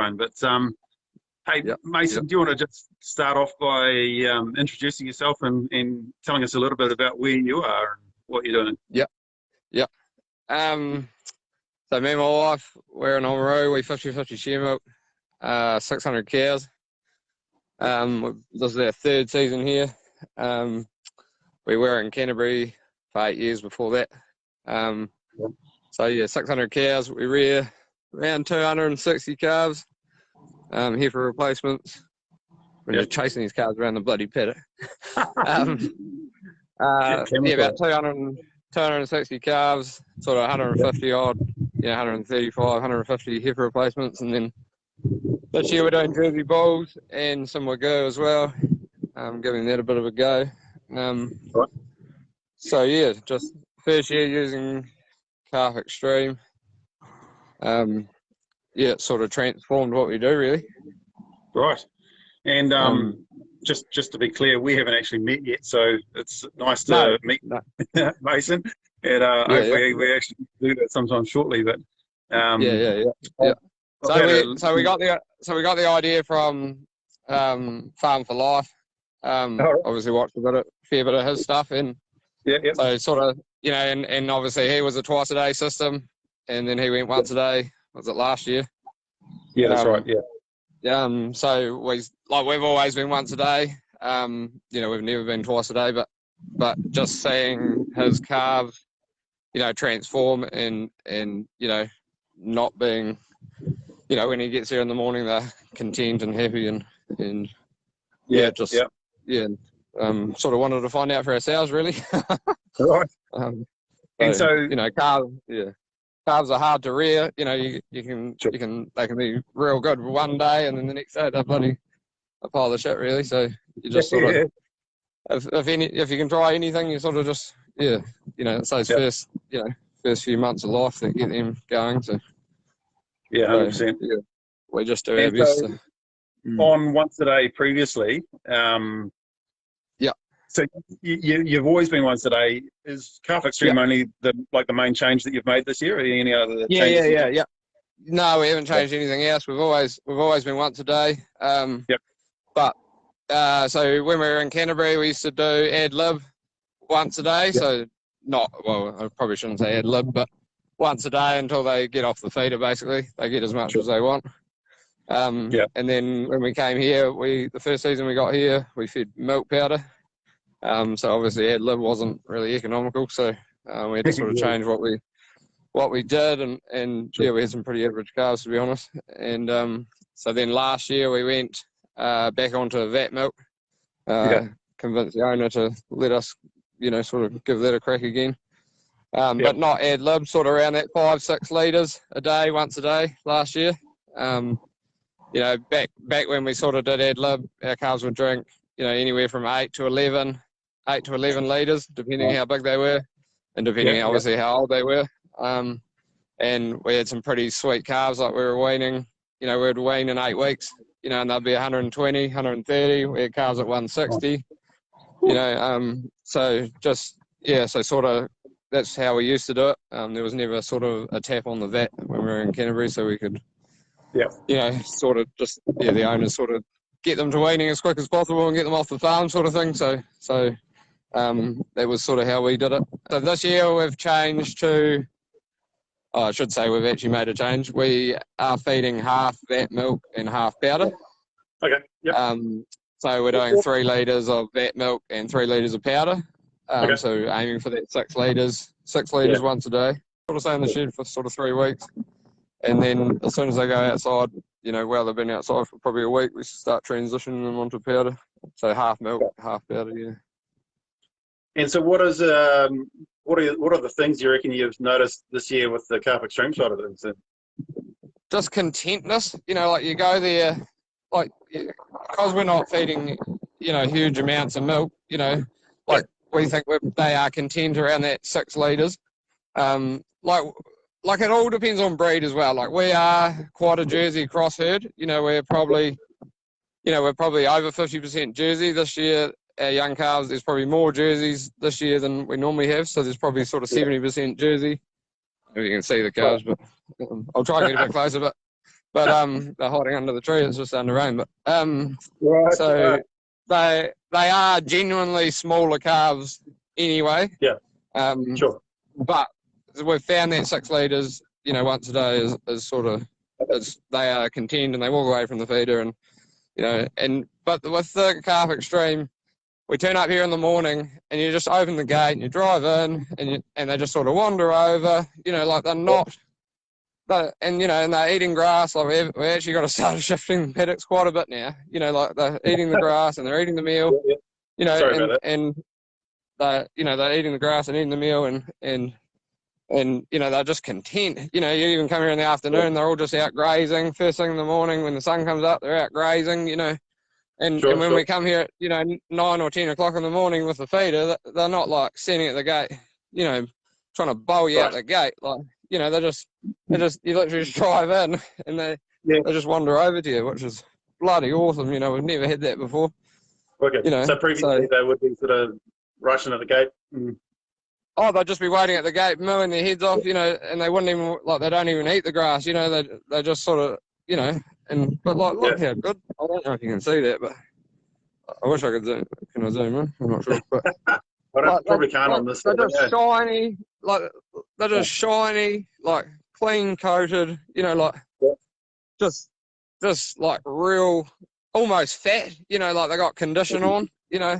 But hey, Yep. Mason, Yep. do you want to just start off by introducing yourself and telling us a little bit about where you are and what you're doing? Yep. Yep. So me and my wife, we're in Oamaru. We 50-50 share milk, 600 cows. This is our third season here. We were in Canterbury for 8 years before that. So yeah, 600 cows. We rear around 260 calves. Here for replacements. We're just chasing these calves around the bloody paddock. Yeah, about 260 calves, sort of 150 odd, 135, 150 heifer replacements, and then this year we're doing Jersey bulls and some Wagyu as well, giving that a bit of a go. So yeah, just first year using calf Xtreme. Yeah, it sort of transformed what we do, really. Right. And just to be clear, we haven't actually met yet, so it's nice to meet Mason. And hopefully we actually do that sometime shortly. But yeah. So we got the idea from Farm for Life. Obviously watched a fair bit of his stuff, and so sort of and obviously he was a twice a day system, and then he went once a day. Was it last year? Yeah, that's right. Yeah. So we've always been once a day. We've never been twice a day, but just seeing his calves, transform and not being, when he gets here in the morning, they're content and happy and sort of wanted to find out for ourselves, really. Right. Calves are hard to rear. They can be real good one day, and then the next day they're bloody a pile of shit, really. So you just sort of, if you can try anything, you sort of just it's those first few months of life that get them going. So 100%. We just do our best. On once a day previously, so you've always been once a day. Is calf Xtreme only the main change that you've made this year, or any other changes? Yeah. No, we haven't changed anything else. We've always been once a day. But so when we were in Canterbury, we used to do ad lib once a day. So I probably shouldn't say ad lib, but once a day until they get off the feeder. Basically, they get as much as they want. And then when we came here, the first season we got here, we fed milk powder. So obviously ad lib wasn't really economical, so we had to sort of change what we did, and we had some pretty average calves, to be honest. And so then last year we went back onto vat milk, convinced the owner to let us, sort of give that a crack again. But not ad lib, sort of around that 5-6 litres a day, once a day last year. Back when we sort of did ad lib, our calves would drink, anywhere from 8 to 11 litres, depending how big they were, and depending obviously how old they were. And we had some pretty sweet calves, like we were weaning, we'd wean in 8 weeks, and they'd be 120, 130. We had calves at 160, so just, so sort of, that's how we used to do it. There was never sort of a tap on the vat when we were in Canterbury, so we could, sort of just, the owners sort of get them to weaning as quick as possible and get them off the farm, sort of thing. So that was sort of how we did it. So this year we've changed to, I should say we've actually made a change. We are feeding half vat milk and half powder. Okay. Yep. So we're doing 3 litres of vat milk and 3 litres of powder. So aiming for that 6 litres once a day. Sort of stay in the shed for sort of 3 weeks. And then as soon as they go outside, while they've been outside for probably a week, we start transitioning them onto powder. So half milk, half powder, And so what are the things you reckon you've noticed this year with the calf Xtreme side of things? Just contentness, like you go there, like, because we're not feeding, huge amounts of milk, we think they are content around that 6 litres. Like it all depends on breed as well. Like we are quite a Jersey cross herd. We're probably over 50% Jersey this year. Our young calves, there's probably more Jerseys this year than we normally have. So there's probably sort of 70% Jersey. If you can see the calves, but I'll try and get a bit closer. But But they're hiding under the tree. It's just under rain. But Right. so they are genuinely smaller calves anyway. Yeah. Sure. But we've found that 6 litres, once a day is sort of, they are content and they walk away from the feeder, and but with the calf Xtreme, we turn up here in the morning and you just open the gate and you drive in and they just sort of wander over, like they're not. And they're eating grass. Like we actually got to start shifting paddocks quite a bit now. Like they're eating the grass and they're eating the meal. Sorry about that. And they're eating the grass and eating the meal, and they're just content. You even come here in the afternoon, they're all just out grazing. First thing in the morning when the sun comes up, they're out grazing. And when we come here at 9 or 10 o'clock in the morning with the feeder, they're not like standing at the gate, trying to bowl you out the gate. Like they just you literally just drive in and they just wander over to you, which is bloody awesome. We've never had that before. Okay. So previously they would be sort of rushing at the gate. Oh, they'd just be waiting at the gate, mooing their heads off, and they wouldn't even, they don't even eat the grass, they just sort of, but look how good. I don't know if you can see that, but I wish I could zoom. Can I zoom in? I'm not sure. But probably can't on this. They're just shiny, they're just shiny, clean coated, just like real, almost fat, they got condition on, Yeah.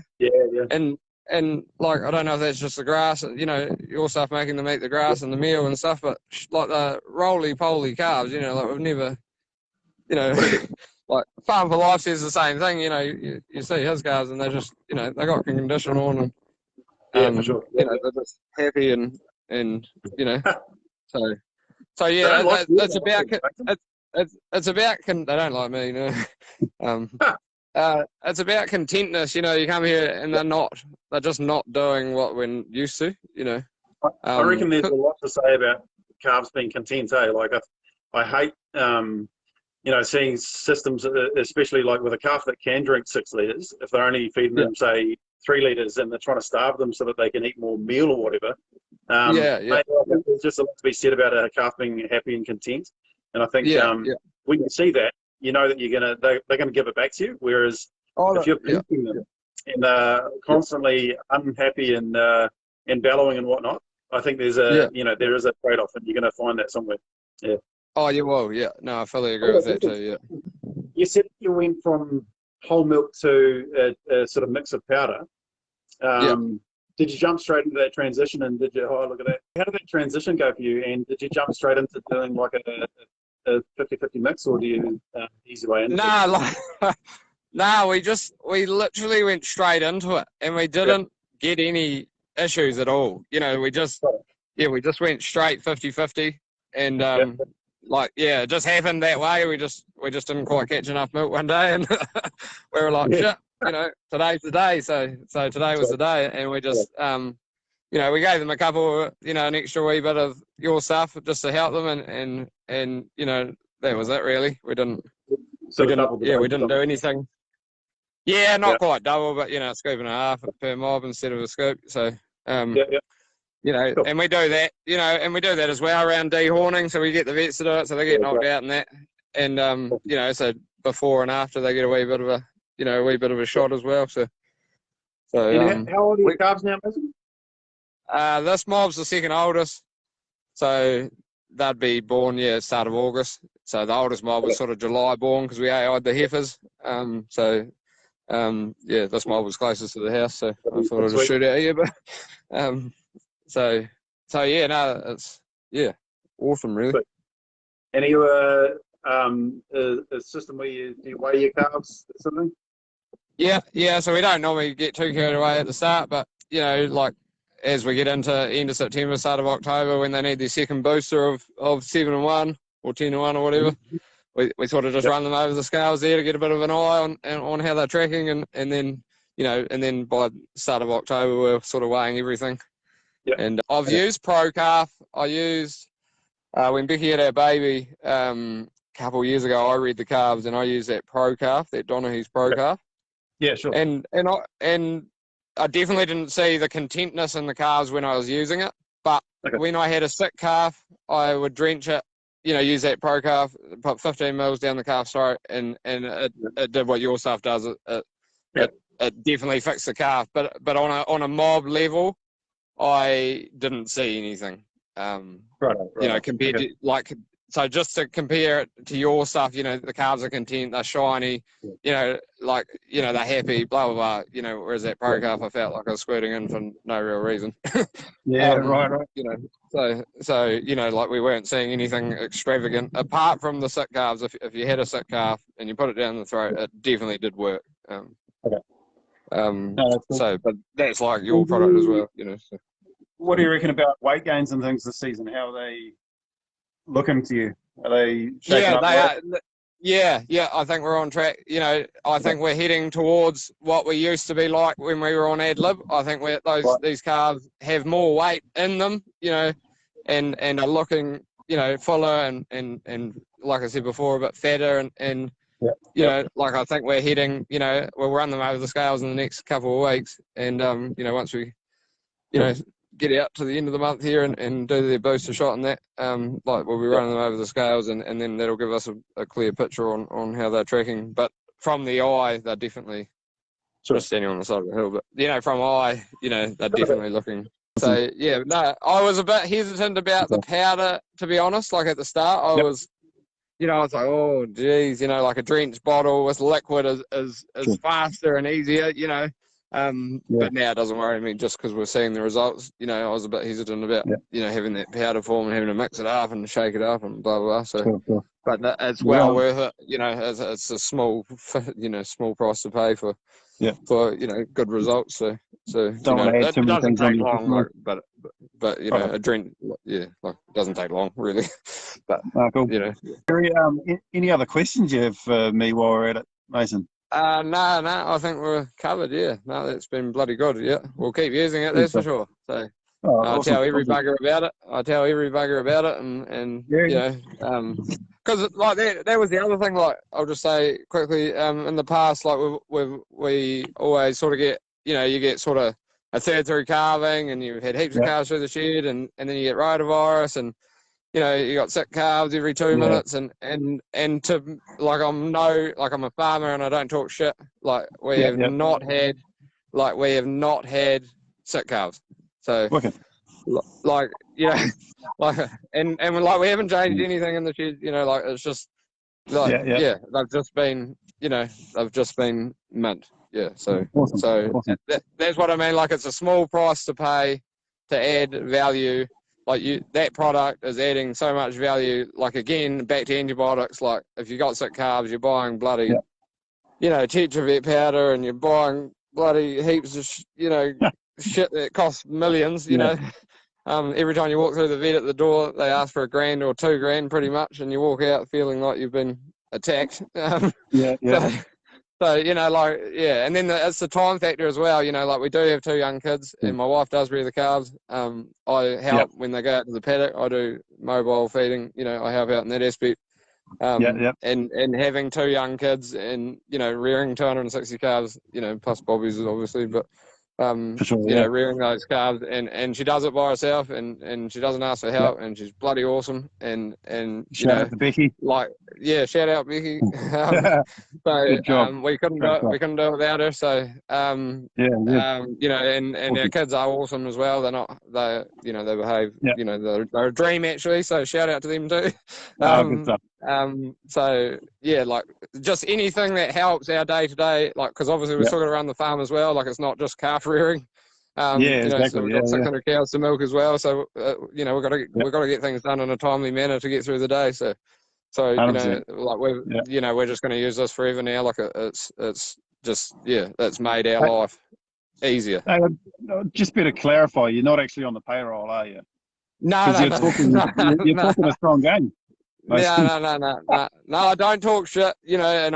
And I don't know if that's just the grass, your stuff making them eat the grass and the meal and stuff, but the roly-poly calves, we've never, Farm for Life says the same thing, you see his calves and they just, they got condition on and, for sure. they're just happy and so yeah, that's about, it's about, they don't like me, it's about contentness, you come here and they're just not doing what we're used to, I reckon there's a lot to say about calves being content, Like I hate, seeing systems, especially like with a calf that can drink 6 litres, if they're only feeding them, say, 3 litres and they're trying to starve them so that they can eat more meal or whatever. There's just a lot to be said about a calf being happy and content. And I think when you see that, that they're gonna give it back to you. Whereas if you're feeding them and constantly unhappy and bellowing and whatnot, I think there's there is a trade-off, and you're gonna find that somewhere. Yeah. Oh, you will. Yeah. No, I fully agree with that too. Yeah. You said you went from whole milk to a sort of mix of powder. Did you jump straight into that transition? And did you? Oh, look at that! How did that transition go for you? And did you jump straight into doing like a 50-50 mix, or do you ease your way into it? No, we literally went straight into it, and we didn't get any issues at all. We just went straight 50-50, and it just happened that way. We just didn't quite catch enough milk one day, and we were like, shit, today's the day. So today was the day, and we just we gave them a couple, an extra wee bit of your stuff just to help them, and that was it really. We didn't do anything. Yeah, not quite double, but a scoop and a half per mob instead of a scoop. So and we do that, and we do that as well around dehorning. So we get the vets to do it, so they get knocked out in that, and so before and after they get a wee bit of a shot as well. So how old are your calves now, Mason? This mob's the second oldest, so they'd be born start of August. So the oldest mob was sort of July born because we AI'd the heifers. This mob was closest to the house, so I thought I'd just shoot out here. But it's awesome, really. And are you a system where you weigh your calves or something? Yeah. So we don't normally get too carried away at the start, but as we get into end of September, start of October, when they need their second booster of 7-1 or 10-1 or whatever, we sort of just run them over the scales there to get a bit of an eye on how they're tracking, and then by start of October we're sort of weighing everything. And I've used Pro Calf. I used when Becky had our baby a couple of years ago. I read the calves and I used that Pro Calf, that Donahue's Pro Calf. Yeah, sure. And I definitely didn't see the contentness in the calves when I was using it. But when I had a sick calf, I would drench it use that pro calf, put 15 mils down the calf's throat, and it did what your stuff does. It definitely fixed the calf, but on a mob level, I didn't see anything. Compared to so just to compare it to your stuff, the calves are content, they're shiny, they're happy, blah blah blah. Whereas that pro calf, I felt like I was squirting in for no real reason. Right. So like we weren't seeing anything extravagant apart from the sick calves. If you had a sick calf and you put it down the throat, it definitely did work. So, but that's like your product as well, So. What do you reckon about weight gains and things this season? How are they looking to you? Are they shaking up? Yeah, I think we're on track. I think we're heading towards what we used to be like when we were on ad lib. I think these calves have more weight in them, and are looking, fuller and like I said before, a bit fatter and like I think we're heading, we'll run them over the scales in the next couple of weeks, and once we, get out to the end of the month here and do their booster shot and that, we'll be running them over the scales, and then that'll give us a clear picture on how they're tracking. But from the eye, they're definitely just standing on the side of the hill. But from eye, they're definitely looking. So I was a bit hesitant about the powder, to be honest. Like at the start, I was. I was like, oh, geez, like a drenched bottle with liquid is faster and easier, But now it doesn't worry me just because we're seeing the results. I was a bit hesitant about, having that powder form and having to mix it up and shake it up and blah, blah, blah. So, but it's well worth it. It's a small price to pay for good results. So it doesn't take long, but a drink, it doesn't take long really. But cool. Any other questions you have for me while we're at it, Mason? No, I think we're covered. Yeah, no, that's been bloody good. Yeah, we'll keep using it. That's for sure. So I tell every bugger about it. And because that was the other thing. Like I'll just say quickly, in the past, like we always sort of get, you get sort of a third through calving, and you've had heaps of calves through the shed, and then you get rotavirus, and you got sick calves every 2 minutes, and to I'm a farmer and I don't talk shit. Like we have not had sick calves. So and we haven't changed anything in the shed. It's just they've just been mint. Yeah. So awesome. That's what I mean. Like it's a small price to pay to add value. That product is adding so much value. Like again, back to antibiotics. Like if you got sick calves, you're buying bloody, tetravet powder, and you're buying bloody heaps of, shit that costs millions. Every time you walk through the vet at the door, they ask for $1,000 or $2,000 pretty much, and you walk out feeling like you've been attacked. So, and then it's the time factor as well. We do have 2 young kids, and my wife does rear the calves. I help when they go out to the paddock. I do mobile feeding. I help out in that aspect. And having 2 young kids and, rearing 260 calves, plus Bobby's obviously, but rearing those calves, and she does it by herself, and she doesn't ask for help, and she's bloody awesome, and shout out to Becky. Shout out Becky. We couldn't do it without her. So and our kids are awesome as well. They behave. They're a dream actually. So shout out to them too. Good stuff. Just anything that helps our day to day, because obviously we're still got to run the farm as well. It's not just calf rearing. Exactly. So we've got 600 cows to milk as well. So we've got to get things done in a timely manner to get through the day. So we're just going to use this forever now. It's just that's made our life easier. Just better clarify, you're not actually on the payroll, are you? No, you're talking a strong game. No, I don't talk shit, and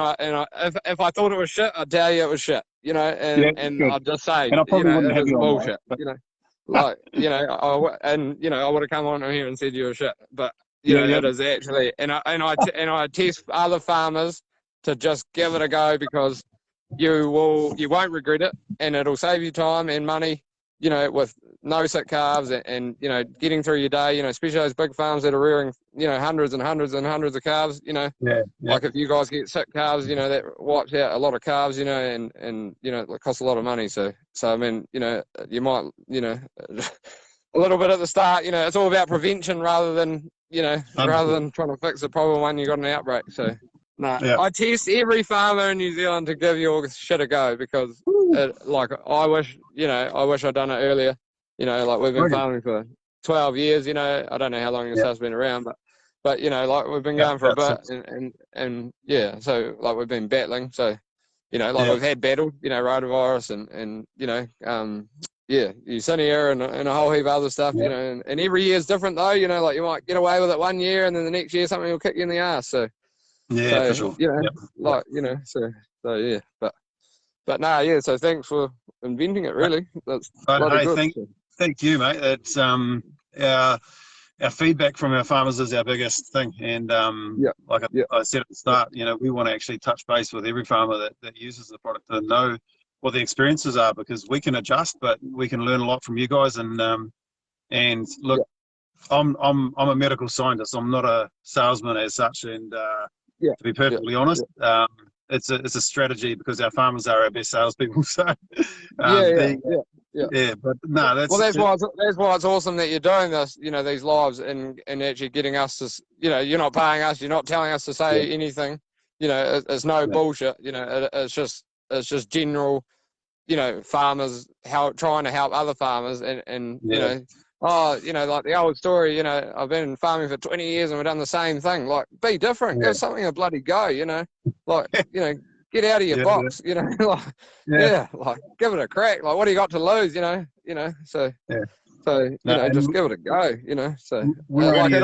if I thought it was shit, I'd tell you it was shit, and I'd just say, and I probably wouldn't have you bullshit, on I would have come on here and said you were shit, but it is actually, and I test other farmers to just give it a go, because you won't regret it, and it'll save you time and money, you know, with no sick calves and, you know, getting through your day, you know, especially those big farms that are rearing, you know, hundreds and hundreds and hundreds of calves, you know, like if you guys get sick calves, you know, that wipes out a lot of calves, you know, and you know, it costs a lot of money. So I mean, you know, you might, you know, a little bit at the start, you know, it's all about prevention rather than, you know, rather than trying to fix the problem when you got an outbreak. So, no, I test every farmer in New Zealand to give your shit a go because, like, I wish I'd done it earlier. You know, like we've been farming for 12 years. You know, I don't know how long your stuff's been around, but you know, like we've been going for a bit, and yeah, so like we've been battling. So, you know, like we've had battles, you know, rotavirus and you know, Yersinia and a whole heap of other stuff. You know, and every year is different though. You know, like you might get away with it one year, and then the next year something will kick you in the ass. So. Yeah, for sure. You know, like, you know, so yeah, but no, yeah, so thanks for inventing it, really. That's bloody good. Thank you, mate. It's our feedback from our farmers is our biggest thing. And like I said at the start, you know, we want to actually touch base with every farmer that uses the product to know what the experiences are, because we can adjust, but we can learn a lot from you guys. And look, I'm a medical scientist. I'm not a salesman as such, and to be perfectly honest, it's a strategy because our farmers are our best salespeople. So but no, that's why it's awesome that you're doing this. You know, these lives and actually getting us to. You know, you're not paying us. You're not telling us to say anything. You know, it's no bullshit. You know, it's just general. You know, farmers trying to help other farmers and you know. Oh, you know, like the old story, you know, I've been farming for 20 years and we've done the same thing. Like, be different. Give something a bloody go, you know. Like, you know, get out of your box, you know. Like, like, give it a crack. Like, what do you got to lose, you know? So, you know, just give it a go, you know. So,